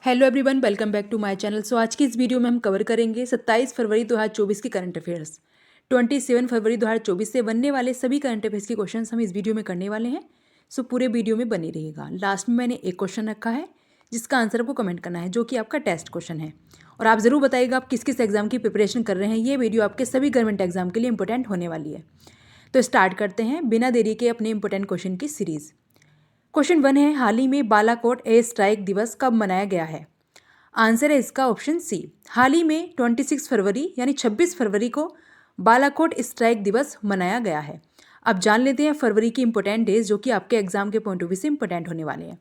Hello everyone, welcome back to my channel. So आज की इस वीडियो में हम कवर करेंगे 27 फरवरी 2024 की करंट अफेयर्स। 27 फरवरी 2024 से बनने वाले सभी करंट अफेयर्स के क्वेश्चंस हम इस वीडियो में करने वाले हैं। सो पूरे वीडियो में बने रहिएगा। लास्ट में मैंने एक क्वेश्चन रखा है जिसका आंसर आपको कमेंट करना है, जो कि आपका टेस्ट क्वेश्चन है। और आप ज़रूर बताइएगा आप किस किस एग्जाम की प्रिपरेशन कर रहे हैं। ये वीडियो आपके सभी गवर्नमेंट एग्जाम के लिए इंपॉर्टेंट होने वाली है। तो स्टार्ट करते हैं बिना देरी के अपने इंपॉर्टेंट क्वेश्चन की सीरीज़। क्वेश्चन 1 है, हाल ही में बालाकोट एयर स्ट्राइक दिवस कब मनाया गया है? आंसर है इसका ऑप्शन सी। हाल ही में 26 फरवरी यानी 26 फरवरी को बालाकोट स्ट्राइक दिवस मनाया गया है। अब जान लेते हैं फरवरी की इंपॉर्टेंट डेज, जो कि आपके एग्जाम के पॉइंट ऑफ व्यू से इंपॉर्टेंट होने वाले हैं।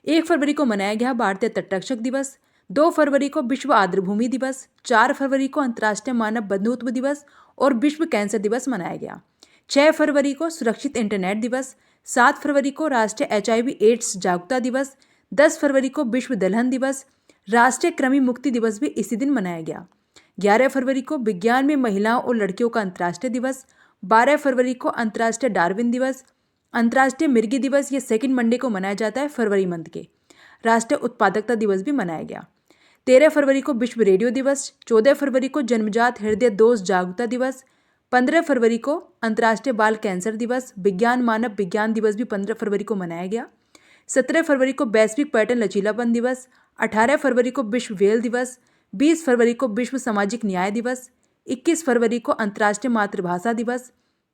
1 फरवरी को मनाया गया भारतीय तटरक्षक दिवस। 2 फरवरी को विश्व आर्द्रभूमि दिवस। 4 फरवरी को अंतर्राष्ट्रीय मानव बंधुत्व दिवस और विश्व कैंसर दिवस मनाया गया। 6 फरवरी को सुरक्षित इंटरनेट दिवस। 7 फरवरी को राष्ट्रीय HIV एड्स जागरूकता दिवस। 10 फरवरी को विश्व दलहन दिवस। राष्ट्रीय कृमि मुक्ति दिवस भी इसी दिन मनाया गया। 11 फरवरी को विज्ञान में महिलाओं और लड़कियों का अंतर्राष्ट्रीय दिवस। 12 फरवरी को अंतर्राष्ट्रीय डार्विन दिवस। अंतर्राष्ट्रीय मिर्गी दिवस ये सेकंड मंडे को मनाया जाता है फरवरी मंथ के। राष्ट्रीय उत्पादकता दिवस भी मनाया गया। 13 फरवरी को विश्व रेडियो दिवस। 14 फरवरी को जन्मजात हृदय दोष जागरूकता दिवस। 15 फरवरी को अंतर्राष्ट्रीय बाल कैंसर दिवस। विज्ञान मानव विज्ञान दिवस भी 15 फरवरी को मनाया गया। 17 फरवरी को वैश्विक पर्यटन लचीलापन दिवस। 18 फरवरी को विश्व व्हेल दिवस। 20 फरवरी को विश्व सामाजिक न्याय दिवस। 21 फरवरी को अंतर्राष्ट्रीय मातृभाषा दिवस।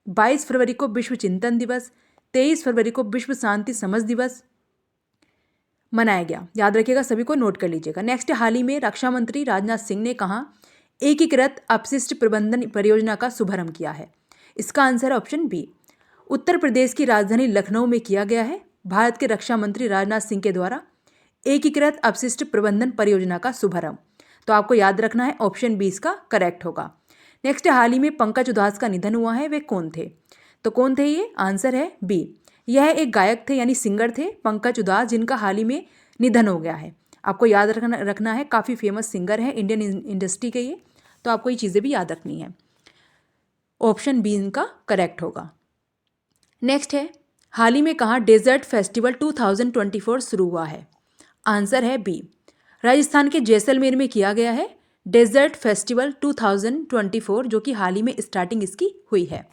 22 फरवरी को विश्व चिंतन दिवस। 23 फरवरी को विश्व शांति समझ दिवस मनाया गया। याद रखिएगा, सभी को नोट कर लीजिएगा। नेक्स्ट, हाल ही में रक्षा मंत्री राजनाथ सिंह ने कहा एकीकृत अपशिष्ट प्रबंधन परियोजना का शुभारंभ किया है? इसका आंसर है ऑप्शन बी। उत्तर प्रदेश की राजधानी लखनऊ में किया गया है भारत के रक्षा मंत्री राजनाथ सिंह के द्वारा एकीकृत अपशिष्ट प्रबंधन परियोजना का शुभारंभ। तो आपको याद रखना है ऑप्शन बी इसका करेक्ट होगा। नेक्स्ट, हाल ही में पंकज उधास का निधन हुआ है, वे कौन थे? तो कौन थे ये? आंसर है बी। यह एक गायक थे यानी सिंगर थे पंकज उधास, जिनका हाल ही में निधन हो गया है। आपको याद रखना है, काफ़ी फेमस सिंगर है इंडियन इंडस्ट्री के ये। तो आपको ये चीज़ें भी याद रखनी है। ऑप्शन बी इनका करेक्ट होगा। नेक्स्ट है, हाल ही में कहाँ डेजर्ट फेस्टिवल 2024 शुरू हुआ है? आंसर है बी। राजस्थान के जैसलमेर में किया गया है डेजर्ट फेस्टिवल 2024, जो कि हाल ही में स्टार्टिंग इसकी हुई है।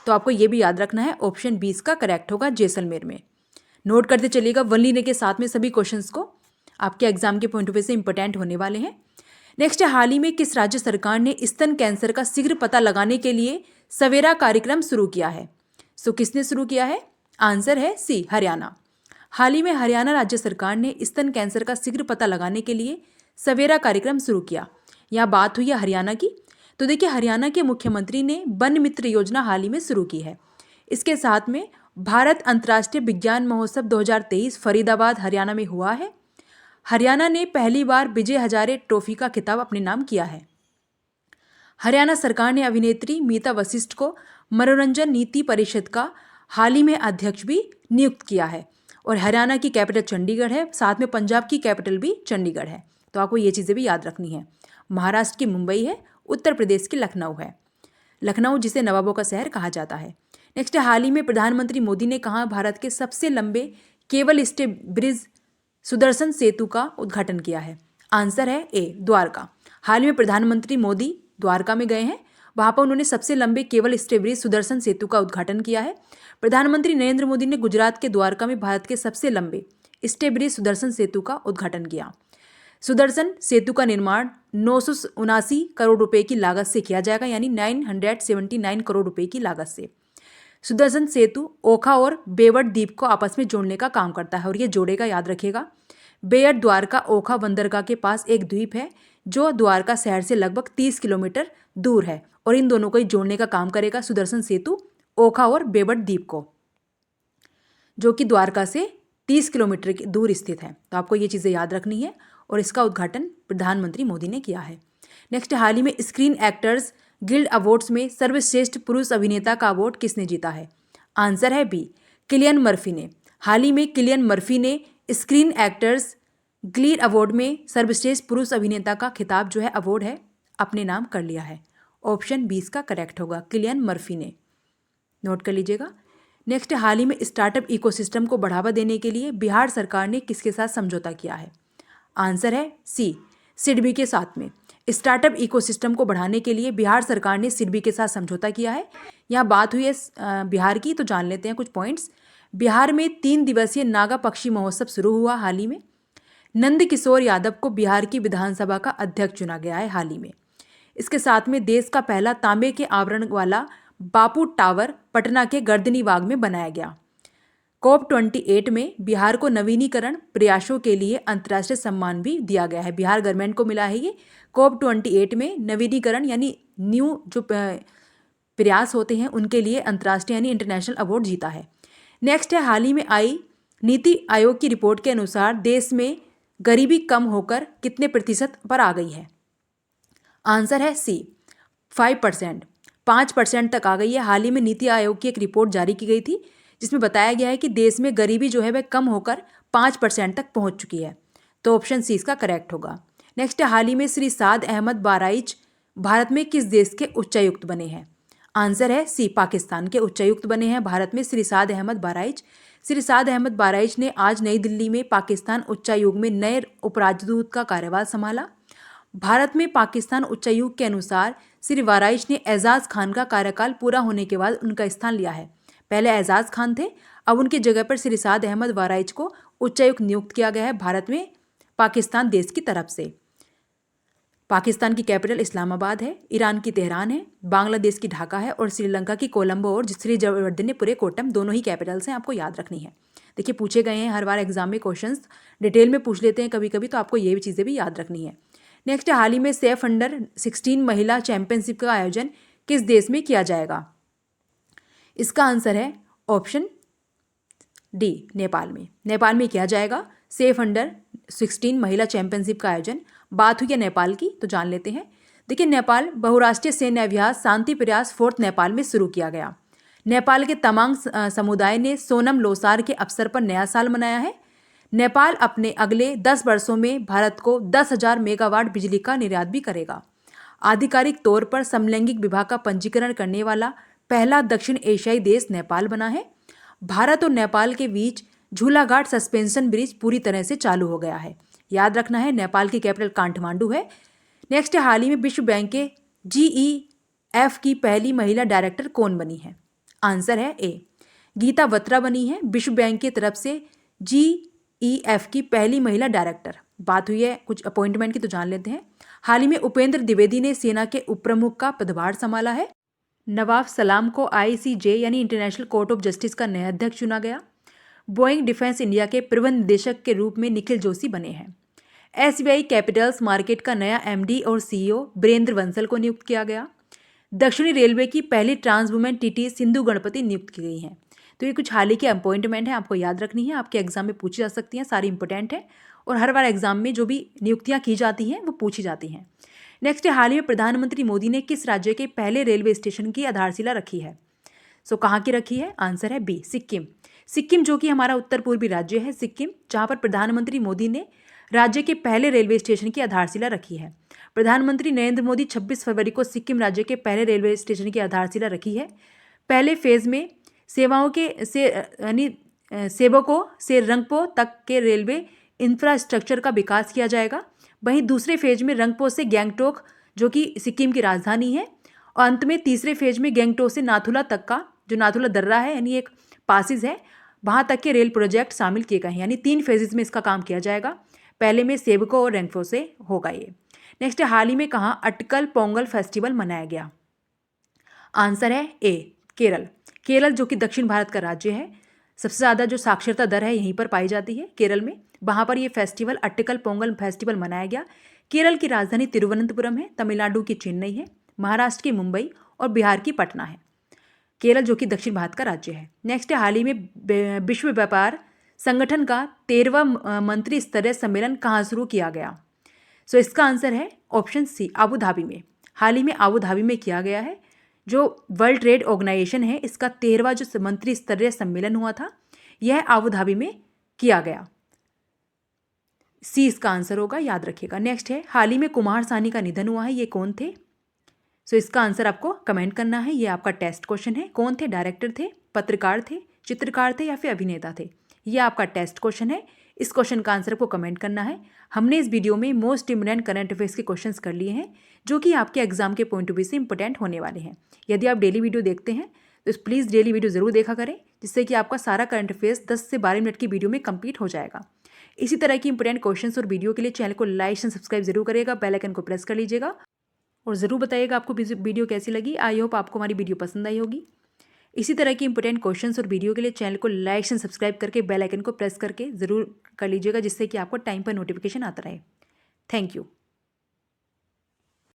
तो आपको ये भी याद रखना है, ऑप्शन बी इसका करेक्ट होगा, जैसलमेर में। नोट करते चलिएगा वन लीने के साथ में सभी क्वेश्चंस को, आपके एग्जाम के पॉइंट ऑफ व्यू से इंपॉर्टेंट होने वाले हैं। नेक्स्ट, हाल ही में किस राज्य सरकार ने स्तन कैंसर का शीघ्र पता लगाने के लिए सवेरा कार्यक्रम शुरू किया है? सो किसने शुरू किया है? आंसर है सी, हरियाणा। हाल ही में हरियाणा राज्य सरकार ने स्तन कैंसर का शीघ्र पता लगाने के लिए सवेरा कार्यक्रम शुरू किया। यहाँ बात हुई है हरियाणा की। तो देखिए, हरियाणा के मुख्यमंत्री ने वन मित्र योजना हाल ही में शुरू की है। इसके साथ में भारत अंतर्राष्ट्रीय विज्ञान महोत्सव 2023 फरीदाबाद हरियाणा में हुआ है। हरियाणा ने पहली बार विजय हजारे ट्रॉफी का खिताब अपने नाम किया है। हरियाणा सरकार ने अभिनेत्री मीता वशिष्ठ को मनोरंजन नीति परिषद का हाल ही में अध्यक्ष भी नियुक्त किया है। और हरियाणा की कैपिटल चंडीगढ़ है, साथ में पंजाब की कैपिटल भी चंडीगढ़ है। तो आपको ये चीज़ें भी याद रखनी है। महाराष्ट्र की मुंबई है, उत्तर प्रदेश की लखनऊ है। लखनऊ जिसे नवाबों का शहर कहा जाता है। नेक्स्ट, हाल ही में प्रधानमंत्री मोदी ने कहा भारत के सबसे लंबे केबल स्टे ब्रिज सुदर्शन सेतु का उद्घाटन किया है? आंसर है ए, द्वारका। हाल ही में प्रधानमंत्री मोदी द्वारका में गए हैं, वहाँ पर उन्होंने सबसे लंबे केबल स्टे ब्रिज सुदर्शन सेतु का उद्घाटन किया है। प्रधानमंत्री नरेंद्र मोदी ने गुजरात के द्वारका में भारत के सबसे लंबे स्टे ब्रिज सुदर्शन सेतु का उद्घाटन किया। सुदर्शन सेतु का निर्माण 979 करोड़ रुपए की लागत से किया जाएगा, यानी 979 करोड़ रुपए की लागत से। सुदर्शन सेतु ओखा और बेवट द्वीप को आपस में जोड़ने का काम करता है, और ये जोड़ेगा, याद रखिएगा। बेयट द्वारका ओखा बंदरगाह के पास एक द्वीप है जो द्वारका शहर से लगभग 30 किलोमीटर दूर है, और इन दोनों को ही जोड़ने का काम करेगा सुदर्शन सेतु ओखा और बेवट द्वीप को, जो कि द्वारका से 30 किलोमीटर की दूर स्थित है। तो आपको ये चीज़ें याद रखनी है, और इसका उद्घाटन प्रधानमंत्री मोदी ने किया है। नेक्स्ट, हाल ही में स्क्रीन एक्टर्स गिल्ड अवार्ड्स में सर्वश्रेष्ठ पुरुष अभिनेता का अवार्ड किसने जीता है? आंसर है बी, किलियन मर्फी ने। हाल ही में किलियन मर्फी ने स्क्रीन एक्टर्स गिल्ड अवार्ड में सर्वश्रेष्ठ पुरुष अभिनेता का खिताब जो है, अवार्ड है, अपने नाम कर लिया है। ऑप्शन बी इसका करेक्ट होगा, किलियन मर्फी ने। नोट कर लीजिएगा। नेक्स्ट, हाल ही में स्टार्टअप इकोसिस्टम को बढ़ावा देने के लिए बिहार सरकार ने किसके साथ समझौता किया है? आंसर है सी, सिडबी के साथ में। स्टार्टअप इकोसिस्टम को बढ़ाने के लिए बिहार सरकार ने सिडबी के साथ समझौता किया है। यहाँ बात हुई है बिहार की, तो जान लेते हैं कुछ पॉइंट्स। बिहार में 3 दिवसीय नागा पक्षी महोत्सव शुरू हुआ हाल ही में। नंद किशोर यादव को बिहार की विधानसभा का अध्यक्ष चुना गया है हाल ही में। इसके साथ में देश का पहला तांबे के आवरण वाला बापू टावर पटना के गर्दनी बाग में बनाया गया। COP28 में बिहार को नवीनीकरण प्रयासों के लिए अंतर्राष्ट्रीय सम्मान भी दिया गया है। बिहार गवर्नमेंट को मिला है ये COP28 में नवीनीकरण यानी न्यू जो प्रयास होते हैं उनके लिए अंतर्राष्ट्रीय यानी इंटरनेशनल अवार्ड जीता है। नेक्स्ट है, हाल ही में आई नीति आयोग की रिपोर्ट के अनुसार देश में गरीबी कम होकर कितने प्रतिशत पर आ गई है? आंसर है सी, 5%, 5% तक आ गई है। हाल ही में नीति आयोग की एक रिपोर्ट जारी की गई थी जिसमें बताया गया है कि देश में गरीबी जो है वह कम होकर 5% तक पहुंच चुकी है। तो ऑप्शन सी इसका करेक्ट होगा। नेक्स्ट है, हाल ही में श्री साद अहमद बाराइच भारत में किस देश के उच्चायुक्त बने हैं? आंसर है सी, पाकिस्तान के उच्चायुक्त बने हैं भारत में श्री साद अहमद बाराइच। श्री साद अहमद बाराइच ने आज नई दिल्ली में पाकिस्तान उच्चायोग में नए उपराजदूत का कार्यभार संभाला। भारत में पाकिस्तान उच्चायुक्त के अनुसार श्री बाराइच ने एजाज खान का कार्यकाल पूरा होने के बाद उनका स्थान लिया है। पहले एजाज खान थे, अब उनकी जगह पर श्री साद अहमद बाराइच को उच्चायुक्त नियुक्त किया गया है भारत में पाकिस्तान देश की तरफ से। पाकिस्तान की कैपिटल इस्लामाबाद है, ईरान की तेहरान है, बांग्लादेश की ढाका है और श्रीलंका की कोलंबो और श्री जयवर्धने कोट्टम, दोनों ही कैपिटल्स हैं, आपको याद रखनी है। देखिए पूछे गए हैं हर बार एग्जाम में, क्वेश्चंस डिटेल में पूछ लेते हैं कभी कभी, तो आपको ये भी चीज़ें भी याद रखनी है। नेक्स्ट, हाल ही में सेफ अंडर 16 महिला चैंपियनशिप का आयोजन किस देश में किया जाएगा? इसका आंसर है ऑप्शन डी, नेपाल में। नेपाल में किया जाएगा सेफ अंडर 16 महिला चैंपियनशिप का आयोजन। बात हुई है नेपाल की, तो जान लेते हैं। देखिए नेपाल बहुराष्ट्रीय सैन्य अभ्यास शांति प्रयास 4th नेपाल में शुरू किया गया। नेपाल के तमांग समुदाय ने सोनम लोसार के अवसर पर नया साल मनाया है। नेपाल अपने अगले 10 वर्षों में भारत को 10,000 मेगावाट बिजली का निर्यात भी करेगा। आधिकारिक तौर पर समलैंगिक विवाह का पंजीकरण करने वाला पहला दक्षिण एशियाई देश नेपाल बना है। भारत और नेपाल के बीच झूलाघाट सस्पेंशन ब्रिज पूरी तरह से चालू हो गया है। याद रखना है, नेपाल की कैपिटल काठमांडू है। नेक्स्ट, हाल ही में विश्व बैंक के GEF की पहली महिला डायरेक्टर कौन बनी है? आंसर है ए, गीता बत्रा बनी है विश्व बैंक की तरफ से GEF की पहली महिला डायरेक्टर। बात हुई है कुछ अपॉइंटमेंट की, तो जान लेते हैं। हाल ही में उपेंद्र द्विवेदी ने सेना के उप प्रमुख का पदभार संभाला है। नवाब सलाम को ICJ यानी इंटरनेशनल कोर्ट ऑफ जस्टिस का नया अध्यक्ष चुना गया। बोइंग डिफेंस इंडिया के प्रबंध निदेशक के रूप में निखिल जोशी बने हैं। SBI कैपिटल्स मार्केट का नया MD और CEO बीरेंद्र बंसल को नियुक्त किया गया। दक्षिणी रेलवे की पहली trans women TT Sindhu Ganapathi नियुक्त की गई हैं। तो ये कुछ हाल ही के अपॉइंटमेंट है, आपको याद रखनी है, आपके एग्जाम में पूछी जा सकती हैं, सारी इंपॉर्टेंट है और हर बार एग्जाम में जो भी नियुक्तियाँ की जाती हैं वो पूछी जाती हैं। नेक्स्ट, हाल ही में प्रधानमंत्री मोदी ने किस राज्य के पहले रेलवे स्टेशन की आधारशिला रखी है? सो कहाँ की रखी है? आंसर है बी, सिक्किम। सिक्किम जो कि हमारा उत्तर पूर्वी राज्य है सिक्किम, जहाँ पर प्रधानमंत्री मोदी ने राज्य के पहले रेलवे स्टेशन की आधारशिला रखी है। प्रधानमंत्री नरेंद्र मोदी 26 फरवरी को सिक्किम राज्य के पहले रेलवे स्टेशन की आधारशिला रखी है। पहले फेज में सेवाओं के यानी सेवकों से रंगपो तक के रेलवे इंफ्रास्ट्रक्चर का विकास किया जाएगा। वहीं दूसरे फेज में रंगपो से गैंगटोक जो कि सिक्किम की राजधानी है, और अंत में तीसरे फेज में गैंगटोक से नाथुला तक का जो नाथुला दर्रा है यानी एक पासिस है, वहाँ तक के रेल प्रोजेक्ट शामिल किए गए हैं। यानी 3 फेजेस में इसका काम किया जाएगा। पहले में सेवको और रंगपो से होगा ये। नेक्स्ट, हाल ही में कहाँ अटकल पोंगल फेस्टिवल मनाया गया? आंसर है ए, केरल। केरल जो कि दक्षिण भारत का राज्य है, सबसे ज़्यादा जो साक्षरता दर है यहीं पर पाई जाती है केरल में। वहाँ पर ये फेस्टिवल अट्टिकल पोंगल फेस्टिवल मनाया गया। केरल की राजधानी तिरुवनंतपुरम है, तमिलनाडु की चेन्नई है, महाराष्ट्र की मुंबई और बिहार की पटना है। केरल जो कि दक्षिण भारत का राज्य है। नेक्स्ट, हाल ही में विश्व व्यापार संगठन का 13वां मंत्री स्तरीय सम्मेलन कहाँ शुरू किया गया? सो इसका आंसर है ऑप्शन सी, आबू धाबी में। हाल ही में आबू धाबी में किया गया है। जो वर्ल्ड ट्रेड ऑर्गेनाइजेशन है इसका 13वां जो मंत्री स्तरीय सम्मेलन हुआ था, यह आबू धाबी में किया गया। सी इसका आंसर होगा, याद रखिएगा। नेक्स्ट है, हाल ही में कुमार सानी का निधन हुआ है, ये कौन थे? सो इसका आंसर आपको कमेंट करना है, ये आपका टेस्ट क्वेश्चन है। कौन थे? डायरेक्टर थे, पत्रकार थे, चित्रकार थे या फिर अभिनेता थे? ये आपका टेस्ट क्वेश्चन है। इस क्वेश्चन का आंसर आपको कमेंट करना है। हमने इस वीडियो में मोस्ट इम्पोर्टेंट करंट अफेयर्स के क्वेश्चंस कर लिए हैं जो कि आपके एग्जाम के पॉइंट ऑफ व्यू से इंपॉर्टेंट होने वाले हैं। यदि आप डेली वीडियो देखते हैं तो प्लीज़ डेली वीडियो ज़रूर देखा करें, जिससे कि आपका सारा करंट अफेयर्स 10 से 12 मिनट की वीडियो में कंप्लीट हो जाएगा। इसी तरह की इंपॉर्टेंट क्वेश्चंस और वीडियो के लिए चैनल को लाइक एंड सब्सक्राइब जरूर करिएगा, बेल आइकन को प्रेस कर लीजिएगा और ज़रूर बताइएगा आपको वीडियो कैसी लगी। आई होप आपको हमारी वीडियो पसंद आई होगी। इसी तरह की इंपॉर्टेंट क्वेश्चंस और वीडियो के लिए चैनल को लाइक एंड सब्सक्राइब करके बेल आइकन को प्रेस करके ज़रूर कर लीजिएगा, जिससे कि आपको टाइम पर नोटिफिकेशन आता रहे। Thank you.